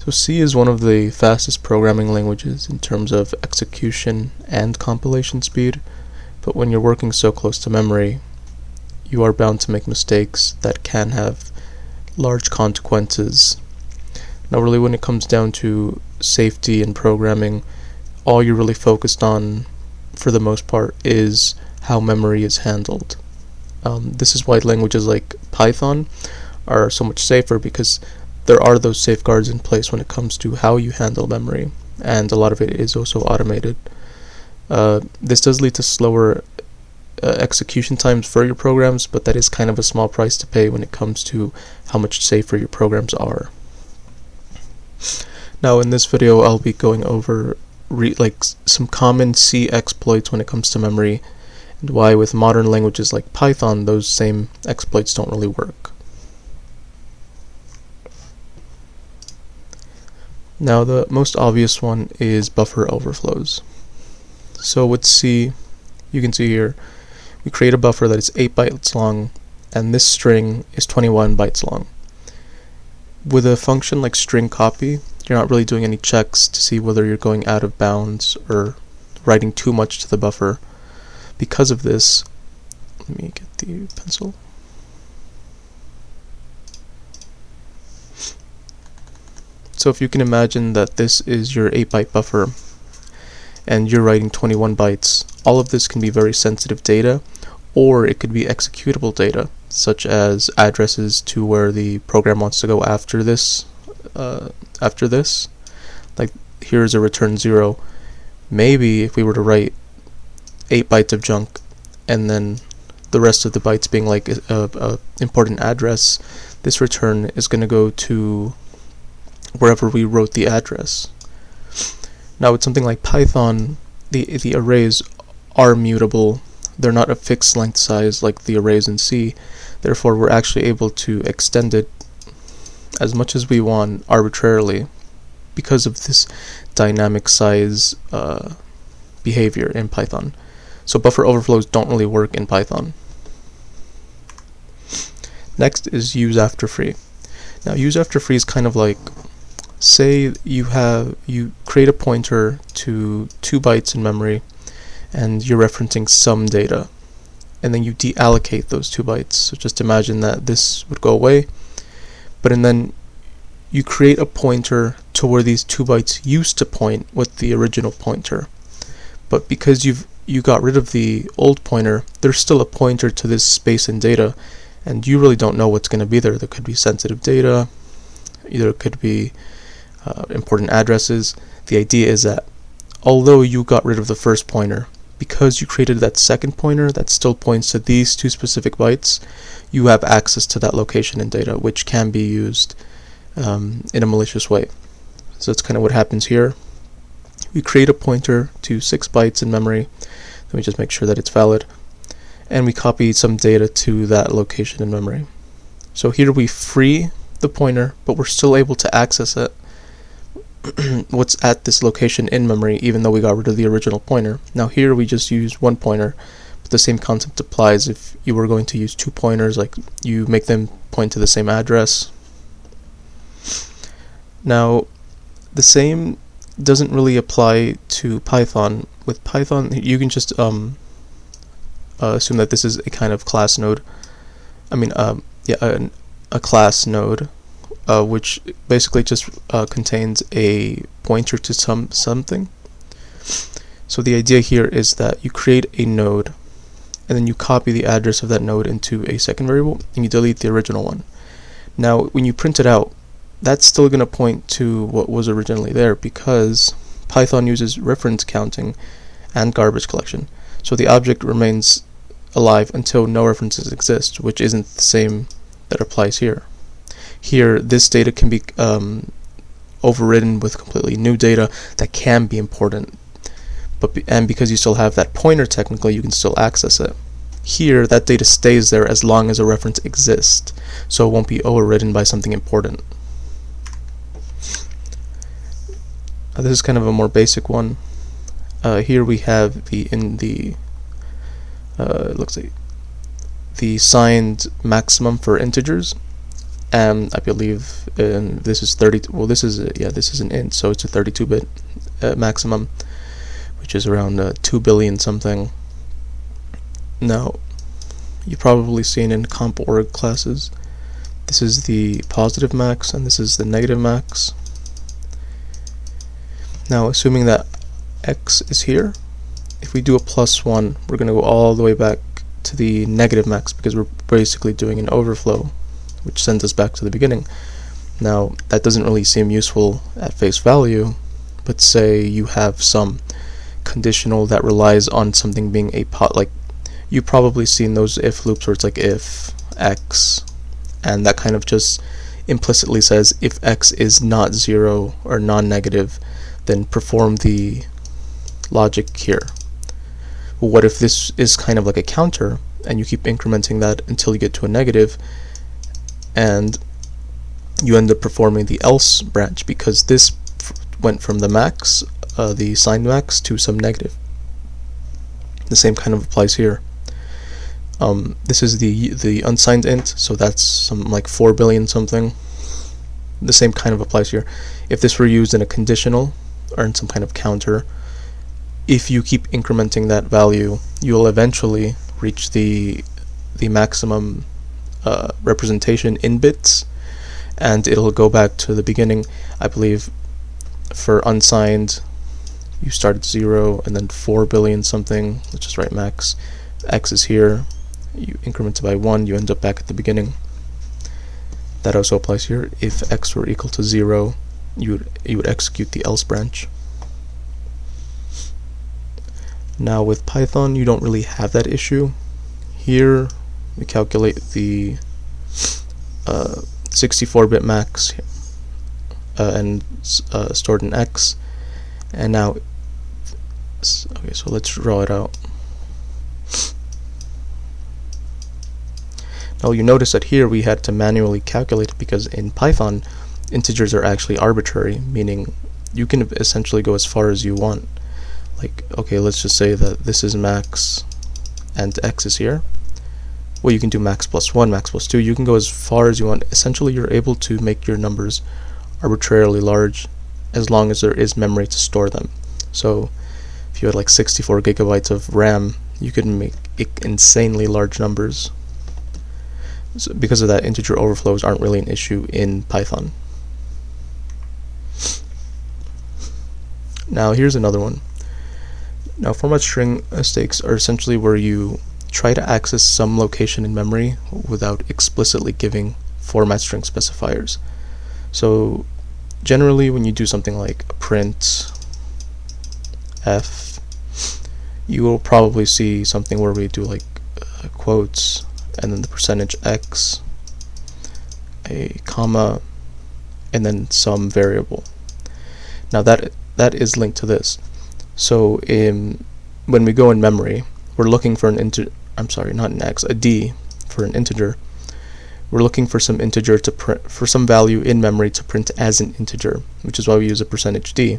So C is one of the fastest programming languages in terms of execution and compilation speed, but when you're working so close to memory, you are bound to make mistakes that can have large consequences. Now really when it comes down to safety and programming, all you're really focused on for the most part is how memory is handled. This is why languages like Python are so much safer, because there are those safeguards in place when it comes to how you handle memory, and a lot of it is also automated. This does lead to slower execution times for your programs, but that is kind of a small price to pay when it comes to how much safer your programs are. Now in this video I'll be going over some common C exploits when it comes to memory, and why with modern languages like Python those same exploits don't really work. Now the most obvious one is buffer overflows. So with C, you can see here, we create a buffer that is 8 bytes long, and this string is 21 bytes long. With a function like string copy, you're not really doing any checks to see whether you're going out of bounds or writing too much to the buffer. Because of this, let me get the pencil. So if you can imagine that this is your 8-byte buffer and you're writing 21 bytes, all of this can be very sensitive data, or it could be executable data, such as addresses to where the program wants to go after this. Like here's a return 0. Maybe if we were to write 8 bytes of junk and then the rest of the bytes being like a important address, this return is going to go to wherever we wrote the address. Now with something like Python, the arrays are mutable. They're not a fixed length size like the arrays in C. Therefore we're actually able to extend it as much as we want arbitrarily because of this dynamic size behavior in Python. So buffer overflows don't really work in Python. Next is use after free. Now use after free is kind of like, say you create a pointer to 2 bytes in memory and you're referencing some data, and then you deallocate those 2 bytes. So just imagine that this would go away, and then you create a pointer to where these 2 bytes used to point with the original pointer. But because you got rid of the old pointer, there's still a pointer to this space in data, and you really don't know what's going to be there. There could be sensitive data, either it could be important addresses. The idea is that although you got rid of the first pointer, because you created that second pointer that still points to these 2 specific bytes, you have access to that location in data, which can be used in a malicious way. So that's kind of what happens here. We create a pointer to 6 bytes in memory, then we just make sure that it's valid, and we copy some data to that location in memory. So here we free the pointer, but we're still able to access it, what's at this location in memory, even though we got rid of the original pointer. Now here we just use 1 pointer, but the same concept applies if you were going to use 2 pointers, like you make them point to the same address. Now the same doesn't really apply to Python. With Python you can just assume that this is a kind of class node. A class node, which basically just contains a pointer to something. So the idea here is that you create a node, and then you copy the address of that node into a second variable, and you delete the original one. Now when you print it out, that's still going to point to what was originally there, because Python uses reference counting and garbage collection. So the object remains alive until no references exist, which isn't the same that applies here. Here, this data can be overridden with completely new data that can be important, and because you still have that pointer, technically you can still access it. Here, that data stays there as long as a reference exists, so it won't be overridden by something important. This is kind of a more basic one. Here we have the signed maximum for integers. and I believe this is 30. Well, this is this is an int, so it's a 32-bit maximum, which is around 2 billion something. Now, you've probably seen in comp org classes, this is the positive max and this is the negative max. Now, assuming that x is here, if we do a +1, we're going to go all the way back to the negative max because we're basically doing an overflow, which sends us back to the beginning. Now, that doesn't really seem useful at face value, but say you have some conditional that relies on something being a like you've probably seen those if loops where it's like if x, and that kind of just implicitly says if x is not 0 or non-negative, then perform the logic here. Well, what if this is kind of like a counter and you keep incrementing that until you get to a negative, and you end up performing the else branch because this went from the max, the signed max, to some negative. The same kind of applies here. This is the unsigned int, so that's some like 4 billion something. The same kind of applies here. If this were used in a conditional or in some kind of counter, if you keep incrementing that value, you'll eventually reach the maximum representation in bits, and it'll go back to the beginning. I believe for unsigned, you start at 0 and then 4 billion something. Let's just write max. X is here. You increment it by 1, you end up back at the beginning. That also applies here. If x were equal to 0, you would execute the else branch. Now with Python, you don't really have that issue. Here, we calculate the 64-bit max and stored in x. And now, okay, so let's draw it out. Now you notice that here we had to manually calculate it because in Python, integers are actually arbitrary, meaning you can essentially go as far as you want. Like, okay, let's just say that this is max and x is here. Well, you can do max +1, max +2, you can go as far as you want. Essentially, you're able to make your numbers arbitrarily large as long as there is memory to store them. So, if you had like 64 gigabytes of RAM, you could make insanely large numbers. So because of that, integer overflows aren't really an issue in Python. Now, here's another one. Now, format string stakes are essentially where you try to access some location in memory without explicitly giving format string specifiers. So, generally, when you do something like print f, you will probably see something where we do like quotes and then the %x, a comma, and then some variable. Now that is linked to this. So when we go in memory, we're looking for an integer. I'm sorry, not an x, a d for an integer. We're looking for some integer to print, for some value in memory to print as an integer, which is why we use a %d.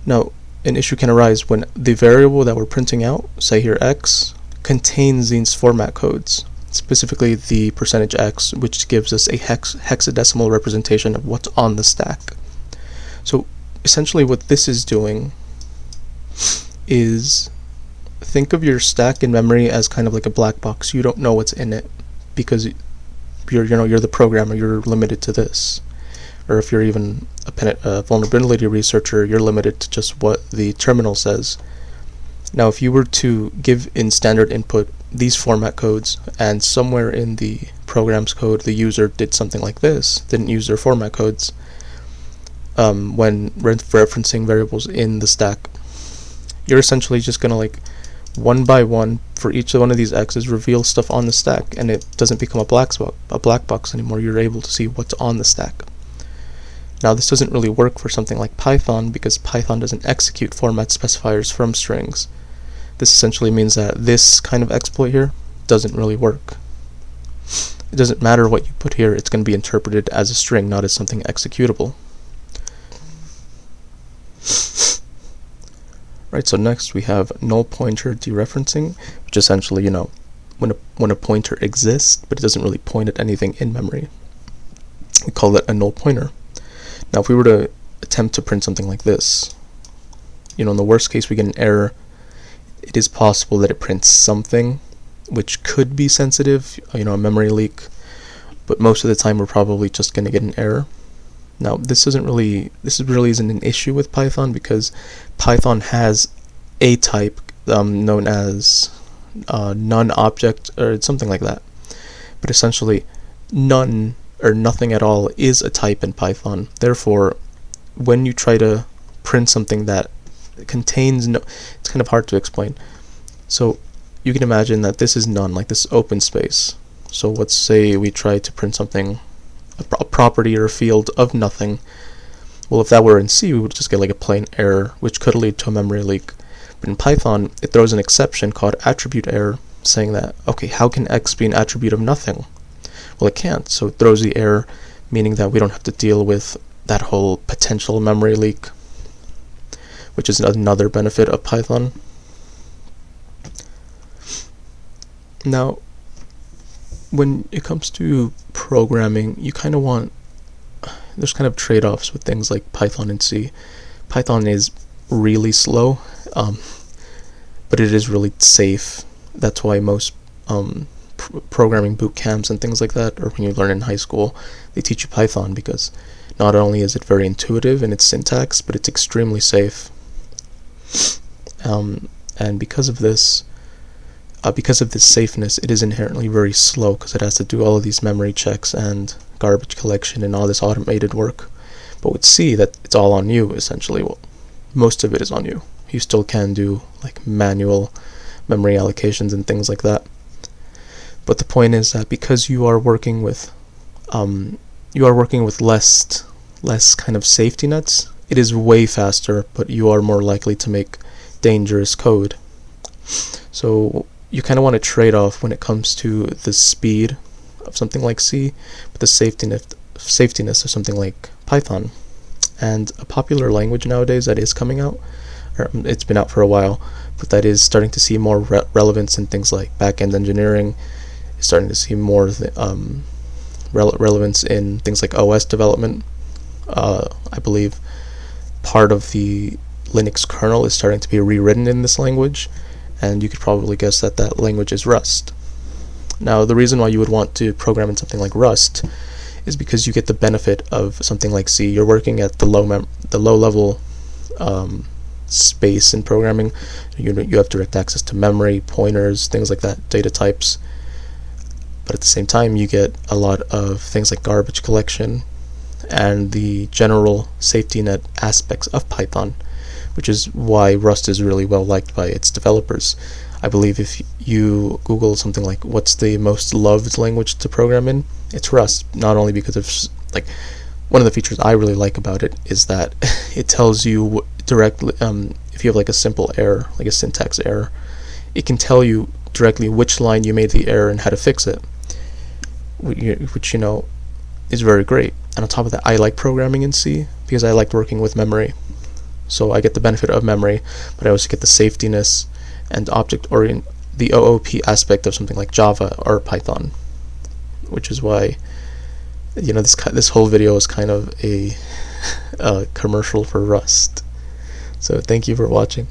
Now, an issue can arise when the variable that we're printing out, say here x, contains these format codes, specifically the %x, which gives us a hexadecimal representation of what's on the stack. So essentially what this is doing is, think of your stack in memory as kind of like a black box. You don't know what's in it because you're the programmer, you're limited to this. Or if you're even a vulnerability researcher, you're limited to just what the terminal says. Now, if you were to give in standard input these format codes, and somewhere in the program's code the user did something like this, didn't use their format codes, when referencing variables in the stack, you're essentially just going to, like, one by one, for each one of these x's, reveal stuff on the stack, and it doesn't become a black box anymore. You're able to see what's on the stack. Now, this doesn't really work for something like Python, because Python doesn't execute format specifiers from strings. This essentially means that this kind of exploit here doesn't really work. It doesn't matter what you put here, it's going to be interpreted as a string, not as something executable. Right, so next we have null pointer dereferencing, which essentially, when when a pointer exists, but it doesn't really point at anything in memory. We call it a null pointer. Now, if we were to attempt to print something like this, in the worst case we get an error. It is possible that it prints something which could be sensitive, a memory leak, but most of the time we're probably just going to get an error. Now, this really isn't an issue with Python, because Python has a type known as none object, or something like that. But essentially, none or nothing at all is a type in Python. Therefore, when you try to print something that contains it's kind of hard to explain. So you can imagine that this is none, like this open space. So let's say we try to print something, a property or a field of nothing. Well, if that were in C, we would just get like a plain error, which could lead to a memory leak. But in Python, it throws an exception called attribute error, saying that, okay, how can X be an attribute of nothing? Well, it can't, so it throws the error, meaning that we don't have to deal with that whole potential memory leak, which is another benefit of Python. Now, when it comes to programming, you kind of there's kind of trade-offs with things like Python and C. Python is really slow, but it is really safe. That's why most programming boot camps and things like that, or when you learn in high school, they teach you Python, because not only is it very intuitive in its syntax, but it's extremely safe. And because of this safeness, it is inherently very slow, because it has to do all of these memory checks and garbage collection and all this automated work. But with C, that it's all on you, essentially. Well, most of it is on you. You still can do like manual memory allocations and things like that. But the point is that because you are working with less kind of safety nets, it is way faster, but you are more likely to make dangerous code. So you kind of want to trade off when it comes to the speed of something like C, but the safetiness of something like Python. And a popular language nowadays that is coming out, or it's been out for a while, but that is starting to see more relevance in things like back-end engineering, is starting to see more relevance in things like OS development. I believe part of the Linux kernel is starting to be rewritten in this language, and you could probably guess that that language is Rust. Now, the reason why you would want to program in something like Rust is because you get the benefit of something like C. You're working at the low level space in programming. You have direct access to memory, pointers, things like that, data types. But at the same time, you get a lot of things like garbage collection and the general safety net aspects of Python, which is why Rust is really well liked by its developers. I believe if you Google something like what's the most loved language to program in, it's Rust. Not only because of like one of the features I really like about it is that it tells you directly if you have like a simple error, like a syntax error, it can tell you directly which line you made the error and how to fix it, which is very great. And on top of that, I like programming in C because I like working with memory. So I get the benefit of memory, but I also get the safetiness and the OOP aspect of something like Java or Python, which is why this whole video is kind of a commercial for Rust. So thank you for watching.